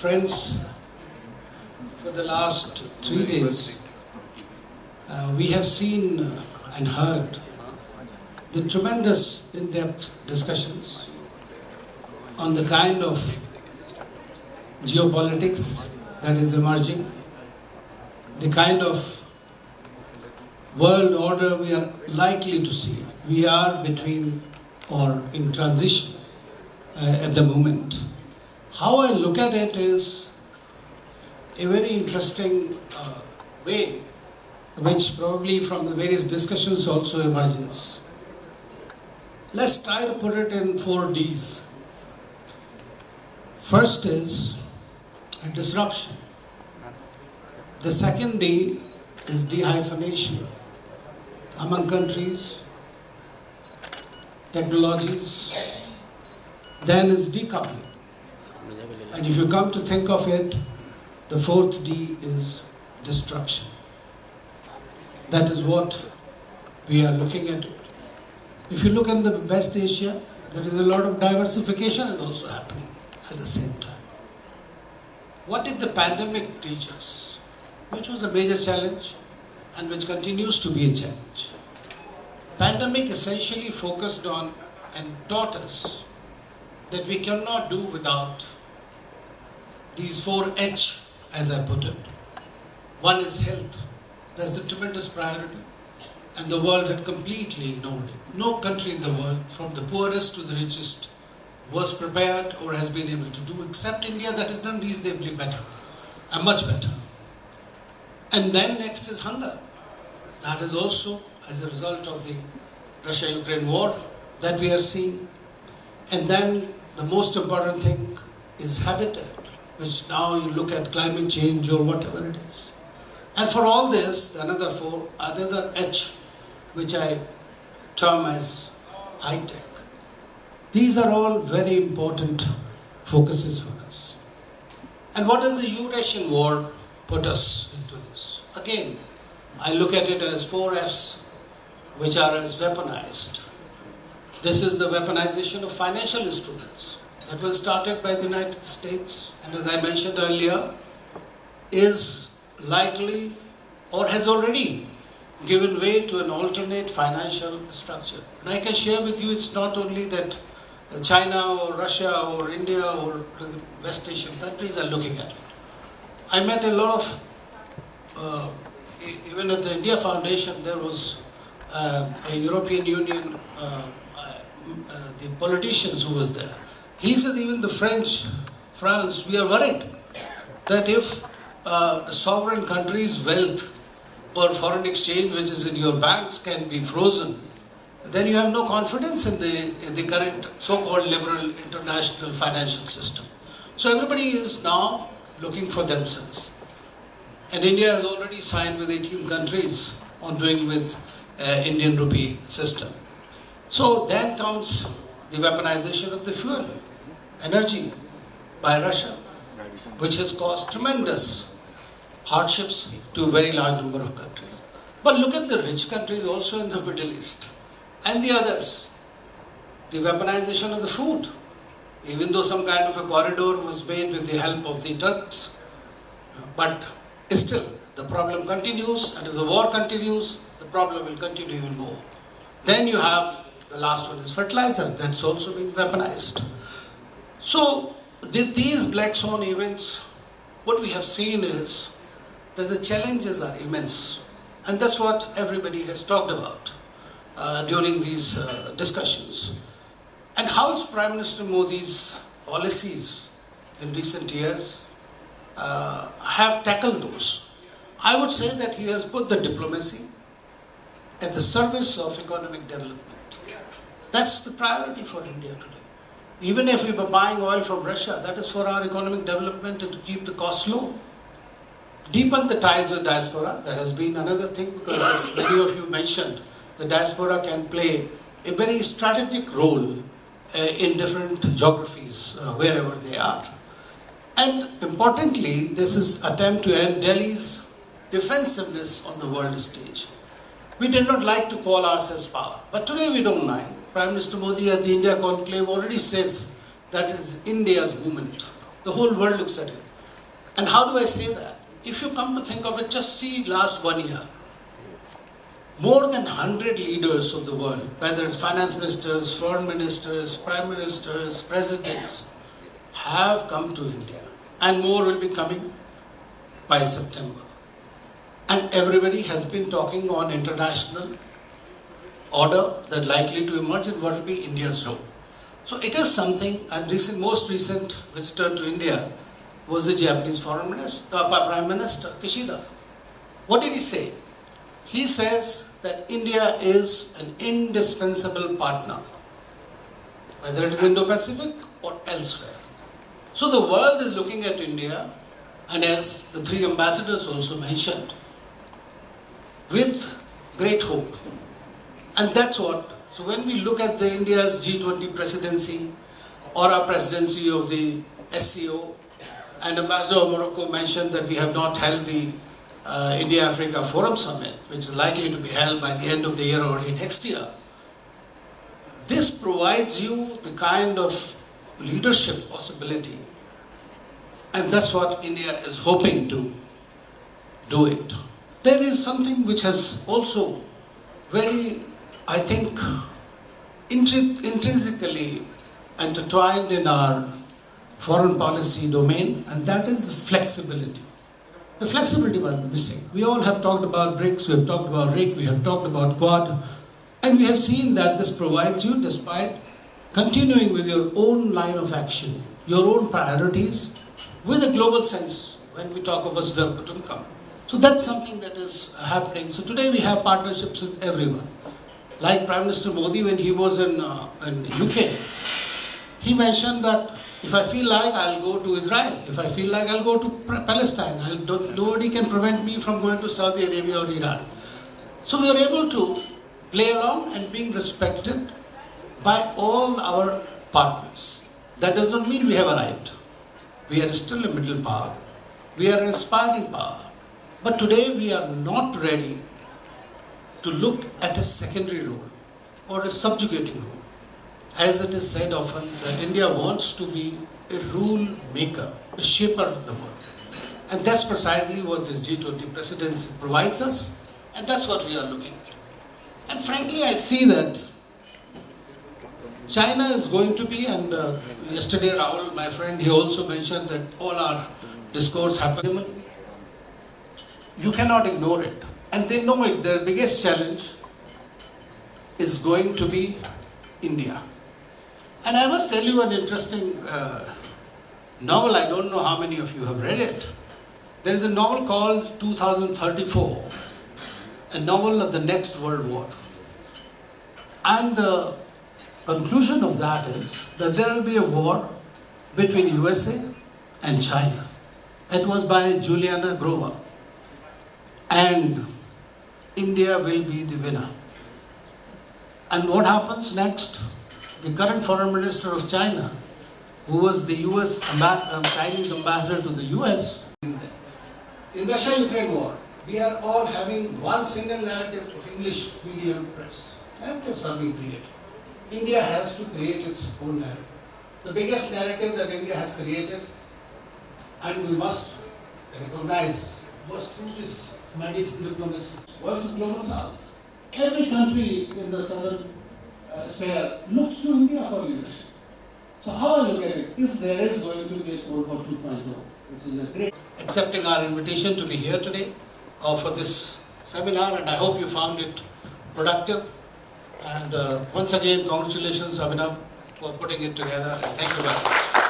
Friends, for the last 3 days, we have seen and heard the tremendous in-depth discussions on the kind of geopolitics that is emerging, the kind of world order we are likely to see. We are between or in transition at the moment. How I look at it is a very interesting way, which probably from the various discussions also emerges. Let's try to put it in 4 Ds. First is a disruption. The second D is dehyphenation among countries, technologies. Then is decoupling. And if you come to think of it, the fourth D is destruction. That is what we are looking at. If you look at the West Asia, there is a lot of diversification is also happening at the same time. What did the pandemic teach us? Which was a major challenge and which continues to be a challenge. Pandemic essentially focused on and taught us that we cannot do without these 4 H, as I put it. One is health. That's the tremendous priority. And the world had completely ignored it. No country in the world, from the poorest to the richest, was prepared or has been able to do, except India, that is unreasonably better, and much better. And then next is hunger. That is also as a result of the Russia-Ukraine war that we are seeing. And then the most important thing is habitat, which now you look at climate change or whatever it is. And for all this, another H, which I term as high-tech. These are all very important focuses for us. And what does the Eurasian war put us into this? Again, I look at it as 4 Fs, which are as weaponized. This is the weaponization of financial instruments that was started by the United States, and as I mentioned earlier, is likely or has already given way to an alternate financial structure. And I can share with you, it's not only that China or Russia or India or the West Asian countries are looking at it. I met a lot of, even at the India Foundation, there was a European Union, the politicians who was there. He said even the France, we are worried that if the sovereign country's wealth or foreign exchange which is in your banks can be frozen, then you have no confidence in the current so-called liberal international financial system. So everybody is now looking for themselves. And India has already signed with 18 countries on doing with Indian rupee system. So then comes the weaponization of the fuel, energy by Russia, which has caused tremendous hardships to a very large number of countries. But look at the rich countries also in the Middle East and the others. The weaponization of the food, even though some kind of a corridor was made with the help of the Turks, but still the problem continues, and if the war continues, the problem will continue even more. Then you have the last one is fertilizer, that's also being weaponized. So with these black swan events, what we have seen is that the challenges are immense, and that's what everybody has talked about during these discussions. And how is Prime Minister Modi's policies in recent years have tackled those? I would say that he has put the diplomacy at the service of economic development. That's the priority for India today. Even if we were buying oil from Russia, that is for our economic development and to keep the costs low. Deepen the ties with diaspora, that has been another thing, because as many of you mentioned, the diaspora can play a very strategic role in different geographies, wherever they are. And importantly, this is attempt to end Delhi's defensiveness on the world stage. We did not like to call ourselves power, but today we don't mind. Prime Minister Modi at the India conclave already says that it's India's movement. The whole world looks at it. And how do I say that? If you come to think of it, just see last 1 year. More than 100 leaders of the world, whether it's finance ministers, foreign ministers, prime ministers, presidents, have come to India. And more will be coming by September. And everybody has been talking on international order that likely to emerge and what will be India's role. So it is something, and most recent visitor to India was the Japanese Prime Minister, Kishida. What did he say? He says that India is an indispensable partner, whether it is Indo-Pacific or elsewhere. So the world is looking at India, and as the three ambassadors also mentioned, with great hope. And that's what, so when we look at the India's G20 presidency or our presidency of the SCO, and Ambassador of Morocco mentioned that we have not held the India-Africa Forum Summit, which is likely to be held by the end of the year or early next year. This provides you the kind of leadership possibility, and that's what India is hoping to do it. There is something which has also very, I think, intrinsically intertwined in our foreign policy domain, and that is the flexibility. The flexibility was missing. We all have talked about BRICS, we have talked about RIC, we have talked about Quad, and we have seen that this provides you, despite continuing with your own line of action, your own priorities, with a global sense when we talk of Vasudha Kutumbakam. So that's something that is happening. So today we have partnerships with everyone. Like Prime Minister Modi, when he was in UK, he mentioned that if I feel like, I'll go to Israel. If I feel like, I'll go to Palestine. Nobody can prevent me from going to Saudi Arabia or Iran. So we are able to play along and being respected by all our partners. That does not mean we have arrived. We are still a middle power. We are an aspiring power. But today we are not ready to look at a secondary role or a subjugating role. As it is said often, that India wants to be a rule maker, a shaper of the world. And that's precisely what this G20 presidency provides us, and that's what we are looking at. And frankly, I see that China is going to be, and yesterday Rahul, my friend, he also mentioned that all our discourse happened. You cannot ignore it. And they know it. Their biggest challenge is going to be India. And I must tell you an interesting novel. I don't know how many of you have read it. There is a novel called 2034, a novel of the next World War. And the conclusion of that is that there will be a war between USA and China. It was by Juliana Grover. And India will be the winner. And what happens next? The current foreign minister of China, who was the Chinese ambassador to the US, in Russia-Ukraine war, we are all having one single narrative of English medium press. Narratives are being created. India has to create its own narrative. The biggest narrative that India has created, and we must recognize, was through this medicine diplomacy, was the global south. Every country in the southern sphere looks to India for leadership. So how I look at it, if there is going to be a Cold War 2.0, which is a great... Accepting our invitation to be here today for this seminar, and I hope you found it productive. And once again, congratulations, Abhinav, for putting it together. And thank you very much.